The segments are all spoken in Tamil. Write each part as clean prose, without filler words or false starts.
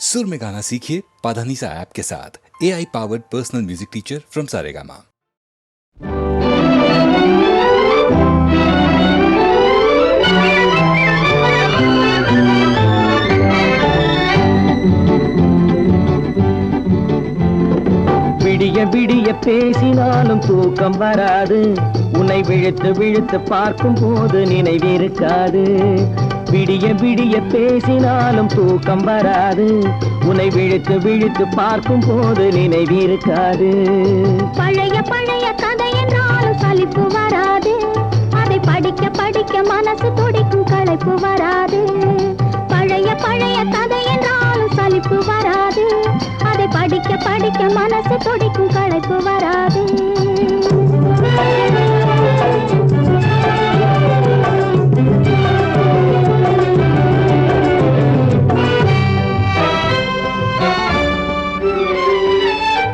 सुर में गाना सीखिए पाधानीसा ऐप के साथ। AI powered personal music teacher from Saregama. விடிய விடிய பேசினாலும் தூக்கம் வராது, உன்னை விழித்து விழித்து பார்க்கும் போது நினைவிருக்காது. விடிய விடிய பேசினாலும் தூக்கம் வராது, உன்னை விழித்து விழித்து பார்க்கும் போது நினைவிருக்காது. பழைய பழைய கதை என்றாலும் சலிப்பு வராது, அதை படிக்க படிக்க மனசு துடிக்கும் களைப்பு வராது. பழைய பழைய கதை என்றாலும் சலிப்பு வராது, அதை படிக்க படிக்க மனசு துடிக்கும் களைப்பு வராது.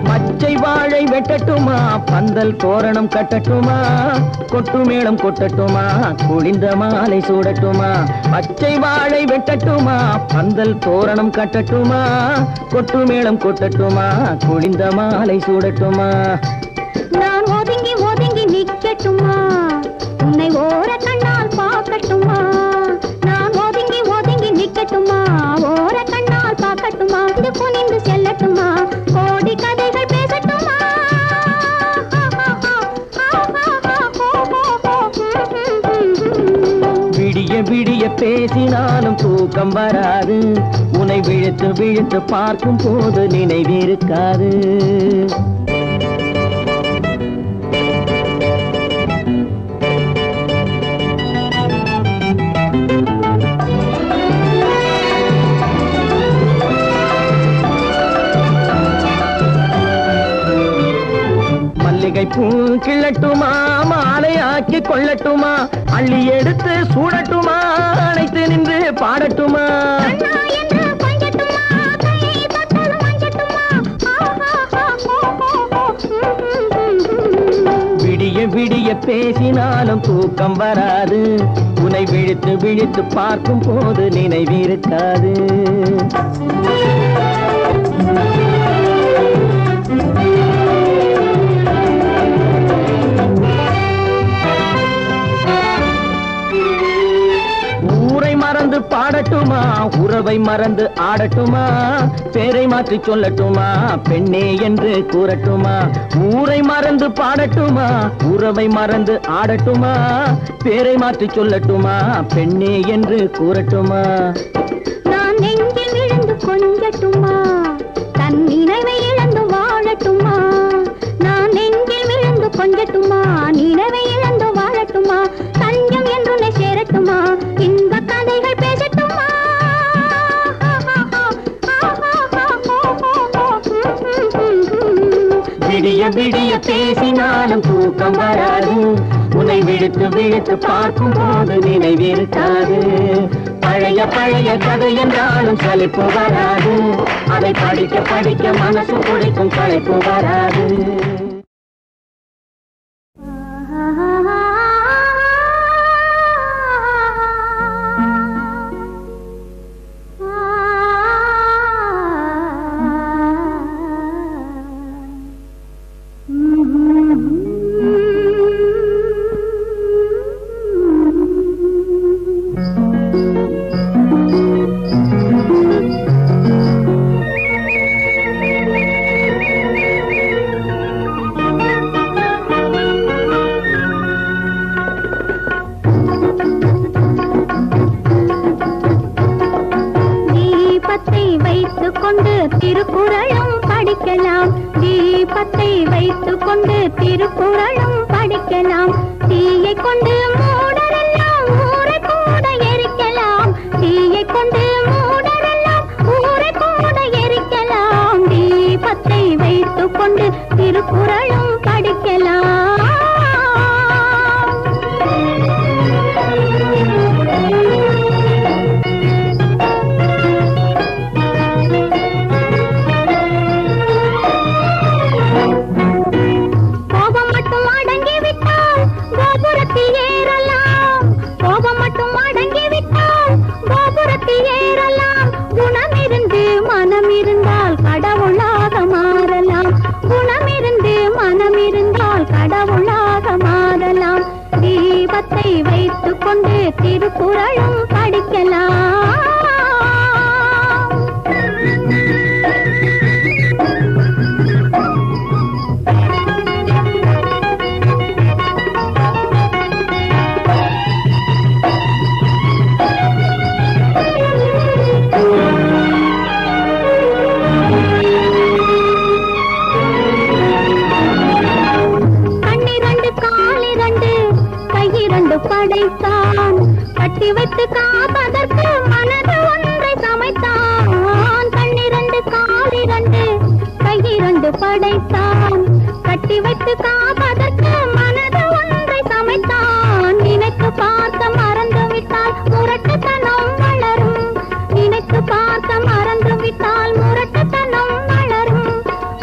மச்சை வாழை வெட்டட்டுமா, பந்தல் தோரணம் கட்டட்டுமா, கொட்டு மேளம் கொட்டட்டுமா, குளிந்த மாலை சூடட்டுமா. பச்சை வாழை வெட்டட்டுமா, பந்தல் தோரணம் கட்டட்டுமா, கொட்டு மேளம் கொட்டட்டுமா, குளிந்த மாலை சூடட்டுமா. நான் ஒதுங்கி ஒதுங்கி நிக்கட்டுமா, உன்னை ஓர கண்ணால் பார்க்கட்டுமா. நான் ஒதுங்கி ஒதுங்கி நிக்கட்டுமா, ஓர கண்ணால் பார்க்கட்டுமா. இது குனிந்து செல்லட்டுமா, கோடி கதைகள் பேசட்டுமா. விடிய விடிய பேசினாலும் தூக்கம் வராது, உன்னை விழித்து விழித்து பார்க்கும் போது நினைவிருக்காது. பூ கிள்ளட்டுமா, மாலை ஆக்கி கொள்ளட்டுமா, அள்ளி எடுத்து சூடட்டுமா, அணைத்து நின்று பாடட்டுமா. விடிய விடிய பேசினாலும் தூக்கம் வராது, உன்னை விழித்து விழித்து பார்க்கும் போது நினைவிருக்காது. மறந்து பாடட்டுமா, உறவை மறந்து ஆடட்டுமா, பேரை மாற்றி சொல்லட்டுமா, பெண்ணே என்று கூறட்டுமா. ஊரை மறந்து பாடட்டுமா, உறவை மறந்து ஆடட்டுமா, பேரை மாற்றி சொல்லட்டுமா, பெண்ணே என்று கூறட்டுமா. நான் நெஞ்சில் விழுந்து கொஞ்சட்டுமா, தன் நினைவை இழந்து வாழட்டுமா. நான் நெஞ்சில் விழுந்து கொஞ்சட்டுமா, நினைவை இழந்து வாழட்டுமா. தஞ்சம் என்று சேரட்டுமா, இன்ப கதைகள் பேசட்டுமா. விடிய விடிய பேசினாலும் தூக்கம் வராது, உன்னை விழித்து விழித்து பார்க்கும் போது நினைவிருக்காது. பழைய பழைய கதை என்றாலும் சலிப்பு வராது, அதை படிக்க படிக்க மனசு குடிக்கும் களைப்பு வராது. திருக்குறளும் படிக்கலாம், தீபத்தை வைத்துக் கொண்டு திருக்குறளும் படிக்கலாம். தீயை கொண்டு மூடரெல்லாம் ஊரை கூட எரிக்கலாம், தீயை கொண்டு மூடரெல்லாம் ஊரை கூட எரிக்கலாம். தீபத்தை வைத்துக் கொண்டு திருக்குறளும் படிக்கலாம். ஏறலாம், கோபம் மட்டும் அடங்கிவிட்டால் கோபுரத்தில் திருக்குறளும் படிக்கலாம். படைத்தான் கட்டி வைத்து காப்பதற்கு மனது ஒன்றை சமைத்தான். 12 கால் 2 கை 2 படைத்தான் கட்டி வைத்து காப்பதற்கு மனது ஒன்றை சமைத்தான். நினைத்து பார்க்க மறந்து விட்டால் முரட்டுத்தனம் வளரும். நினைத்து பார்க்க மறந்து விட்டால் முரட்டுத்தனம் வளரும்.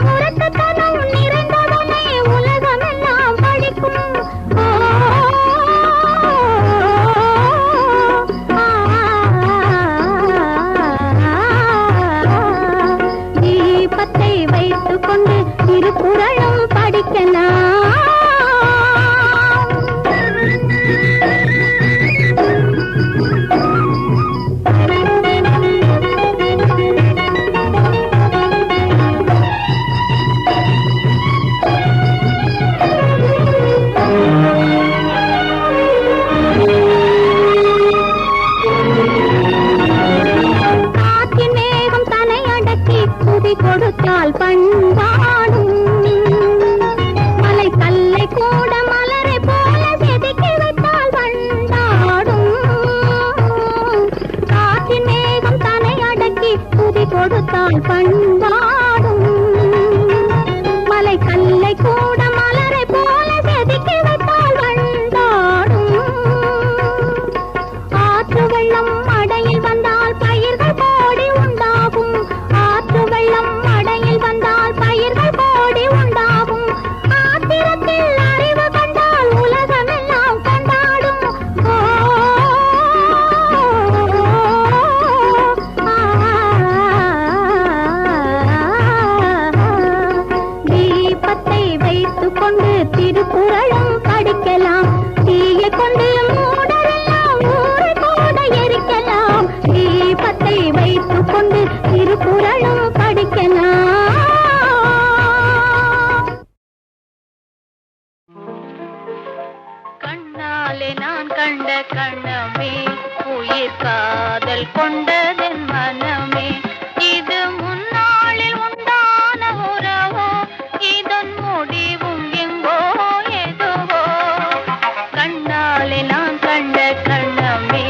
முரட்டுத்தனம் நிறைந்தவனே உலகமெல்லாம் படிக்கும். கொண்டு திருக்குறளும் படிக்கலாம். காற்றின் மேகம் தனை அடக்கி குதி கொடுத்தால் பண்பாடும். மலை கல்லை கூட மலரை போல செதுக்கி வைத்தால் பண்பாடும். காற்றின் மேகம் தனை அடக்கி குதி கொடுத்தால் பண்பாடும். மலை கல்லை கூட மலரை போல செதுக்கி வைத்தால் பண்பாடும். ஆற்று வெள்ளம் அடையில் வந்தால் பயிர்கள் கோடி உண்டாகும். ஆற்று வெள்ளம் அடையில் வந்தால் பயிர்கள் கோடி உண்டாகும். ஆத்திரத்தில் அறிவு கண்டால் உலகமெல்லாம் கொண்டாடும். தீபத்தை வைத்துக் கொண்டு திருக்குறளும் படிக்கலாம். தீயை கொண்டு மூடரெல்லாம் ஊரை கூட எரிக்கலாம். தீபத்தை வைத்துக் கொண்டு திருக்குறளும் படிக்கலாம். கண்ணாலே நான் கண்ட கண்ணமே உயிர் காதல் கொண்டதென் மனமே. இது முன்னாளில் உண்டான உறவோ இதன் முடிவும் எங்கோ எதுவோ. கண்ணாலே நான் கண்ட கண்ணமே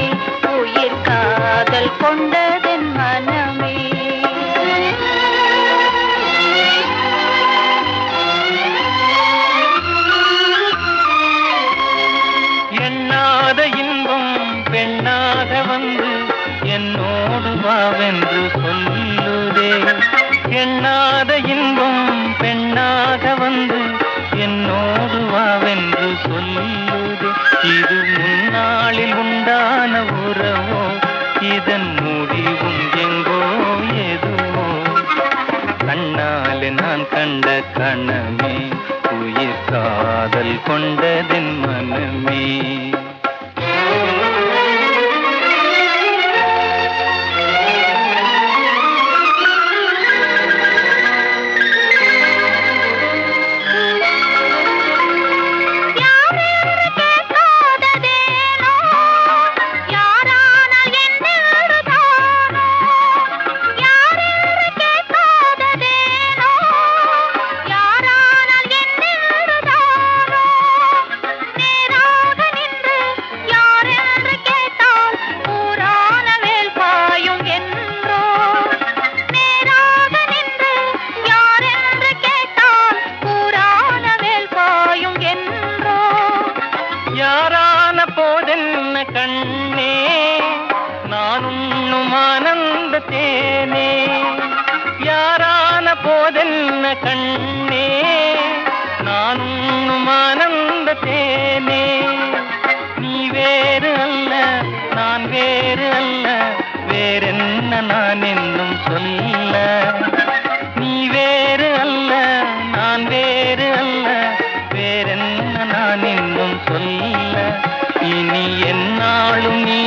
உயிர் காதல் கொண்டதென் மனமே. எண்ணாத இன்பம் பெண்ணாக வந்து என்னோடு வாவென்று சொல்லுதே. எண்ணாத இன்பம் பெண்ணாக வந்து என்னோடு வாவென்று சொல்லுதே. இது முன்னாளில் உண்டான உறவோ இதன் முடிவும் எங்கோ எதுவோ. கண்ணாலே நான் கண்ட கணமே உயிர் காதல் கொண்டதென் மனமே. தேனே யாரான போதென்ன கண்ணே நானும் ஆனந்த தேனே. நீ வேறு அல்ல நான் வேறு அல்ல வேறென்ன நான் என்னும் சொல்ல. நீ வேறு அல்ல நான் வேறு அல்ல வேறென்ன நான் என்னும் சொல்ல. இனி என்னாலும் நீ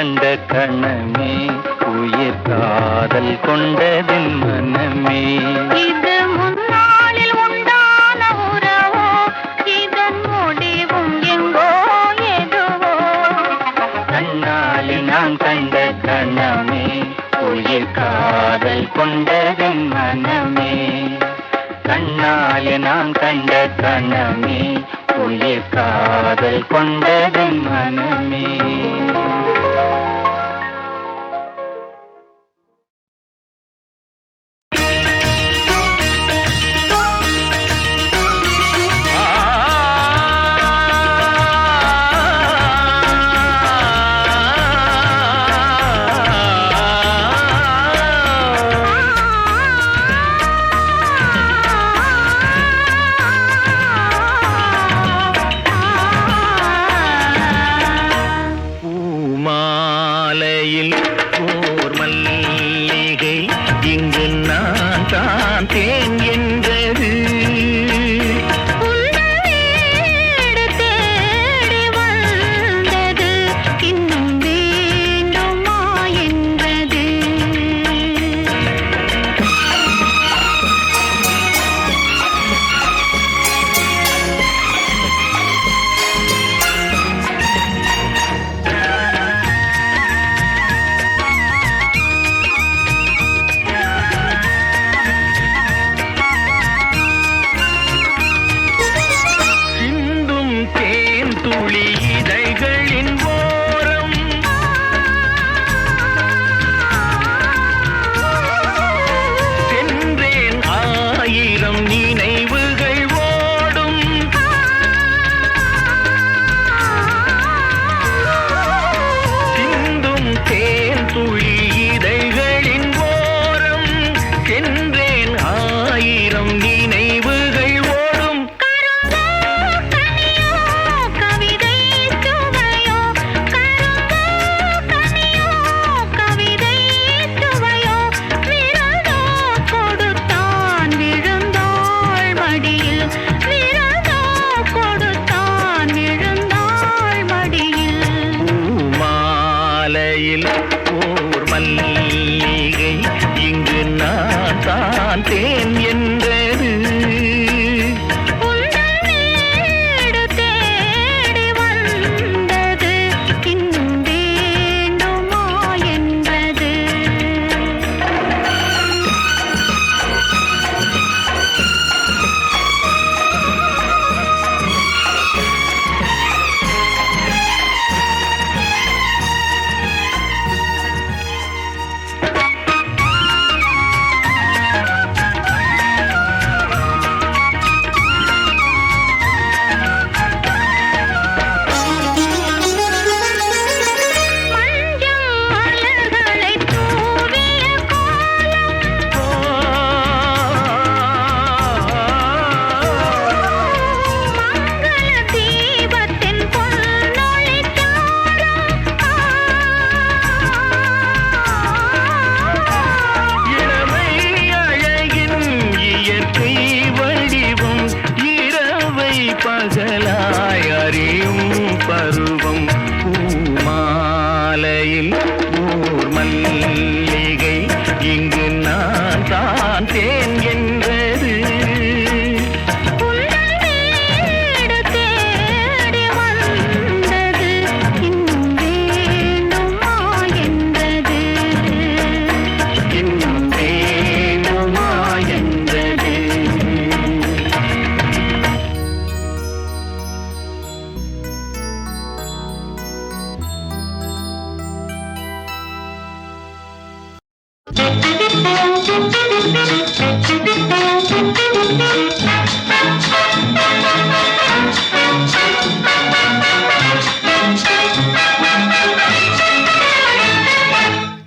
கண்ட கணமே உயிர் காதல் கொண்டதின் மனமே. இது முன்னாளில் உண்டான உறவோ, இதன் முடிவும் எங்கோ எதுவோ. கண்ணாலே நான் கண்ட கணமே உயிர் காதல் கொண்டதின் மனமே. கண்ணாலே நான் கண்ட கணமே உயிர் காதல் கொண்டதின் மனமே.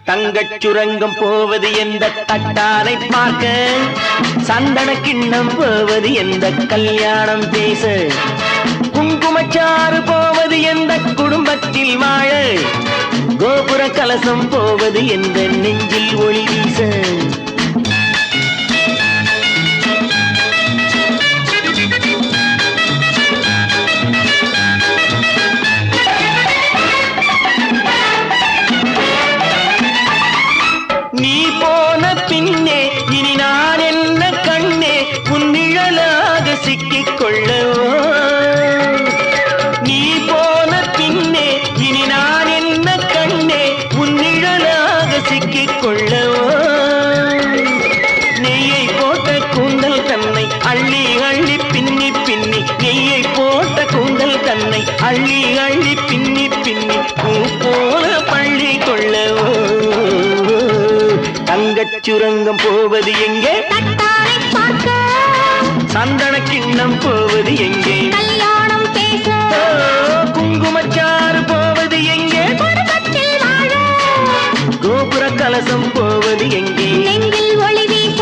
தங்கச் சுரங்கம் போவது எந்த தட்டாலை பார்க்க, சந்தன கிண்ணம் போவது எந்த கல்யாணம் பேச, குங்குமச்சாறு போவது எந்த குடும்பத்தில் வாழ, கோபுர கலசம் போவது எந்த நெஞ்சில் ஒளி வீச. சிக்கிக் கொள்ளவோ நீ போன பின்னே இனி நான் என்ன கண்ணே உன் நிழலாக சிக்கிக் கொள்ளவோ நெய்யை போட்ட கூந்தல் தன்னை அள்ளி அள்ளி பின்னி பின்னி நெய்யை போட்ட கூந்தல் தன்னை அள்ளி அள்ளி பின்னி பின்னி பூ போல பள்ளி கொள்ளவோ தங்கச் சுரங்கம் போவது எங்கே தட்டாரை பார்க்க சந்தன கிண்ணம் போவது எங்கே கல்யாணம் பேச குங்குமச்சாறு போவது எங்கே குடும்பத்தில் வாழ கோபுர கலசம் போவது எங்கே நெஞ்சில் ஒளி வீச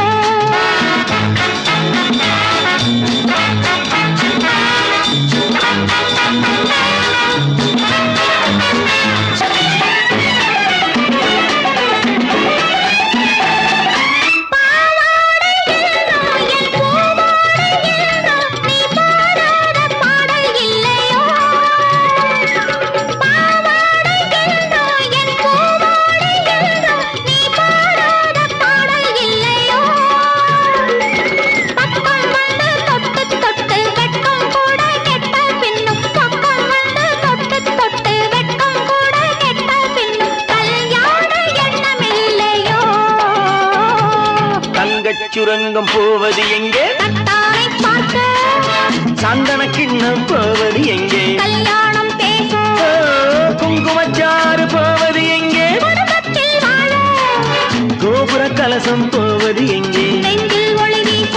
சுரங்கம் போவது எங்கே தட்டாரை பார்க்க சந்தன கிண்ணம் போவது எங்கே கல்யாணம் பேச குங்குமச்சாறு போவது எங்கே குடும்பத்தில் வாழ கோபுர கலசம் போவது எங்கே நெஞ்சில் ஒளி வீச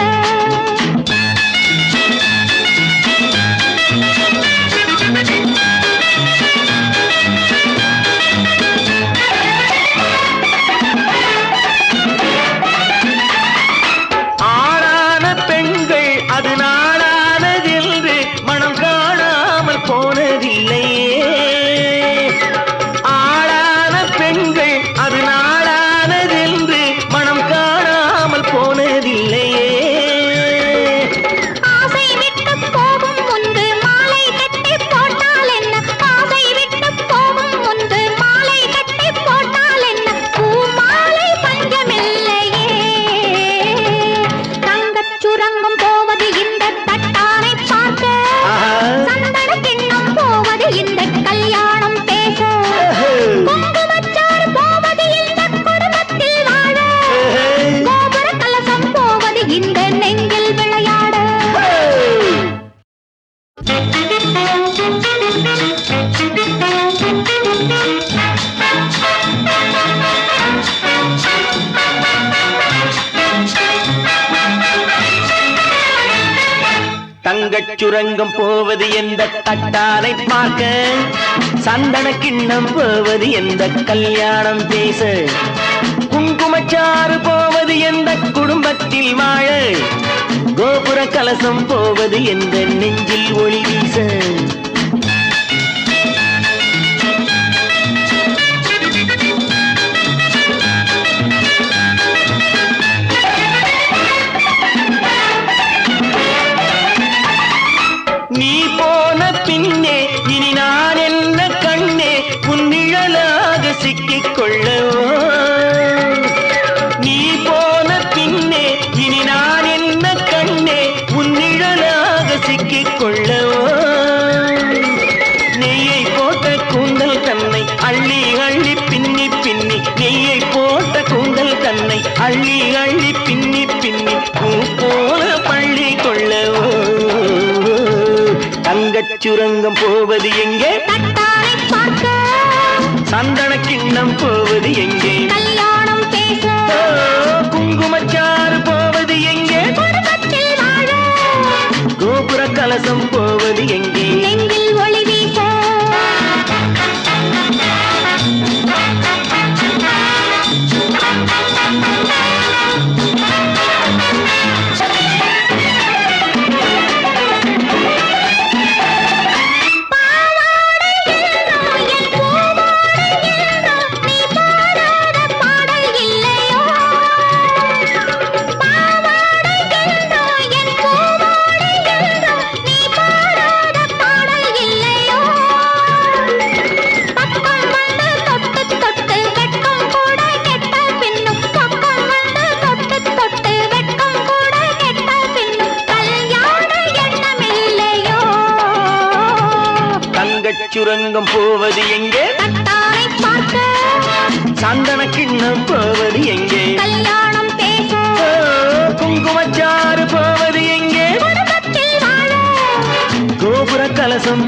தங்கச் சுரங்கம் போவது எந்த தட்டாரை பார்க்க சந்தன கிண்ணம் போவது எந்த கல்யாணம் பேச குங்குமச்சாறு போவது எந்த குடும்பத்தில் வாழ கோபுர கலசம் போவது எந்த நெஞ்சில் ஒளி வீச நீ போன பின்னே இனி நான் என்ன கண்ணே உன் நிழலாக சிக்கிக் கொள்ளவோ நீ போன பின்னே இனி நான் என்ன கண்ணே உன் நிழலாக சிக்கிக் கொள்ளவோ நெய்யை போட்ட கூந்தல் தன்னை அள்ளி அள்ளி பின்னி பின்னி நெய்யை போட்ட கூந்தல் தன்னை அள்ளி அள்ளி பின்னி பின்னி பூ போல பள்ளி கொள்ளவோ தங்கச் சுரங்கம் போவது எங்கே தட்டாரை பார்க்க சந்தன கிண்ணம் போவது எங்கே கல்யாணம் பேச குங்குமச்சாறு போவது எங்கே குடும்பத்தில் வாழ கோபுர கலசம் போவது எங்கே நெஞ்சில் ஒளி வீச நீ சுரங்கம் போவது எங்கே? தட்டாரை பார்க்க சந்தன கிண்ணம் போவது எங்கே? கல்யாணம் பேச குங்குமச்சாறு போவது எங்கே? குடும்பத்தில் வாழ கோபுர கலசம்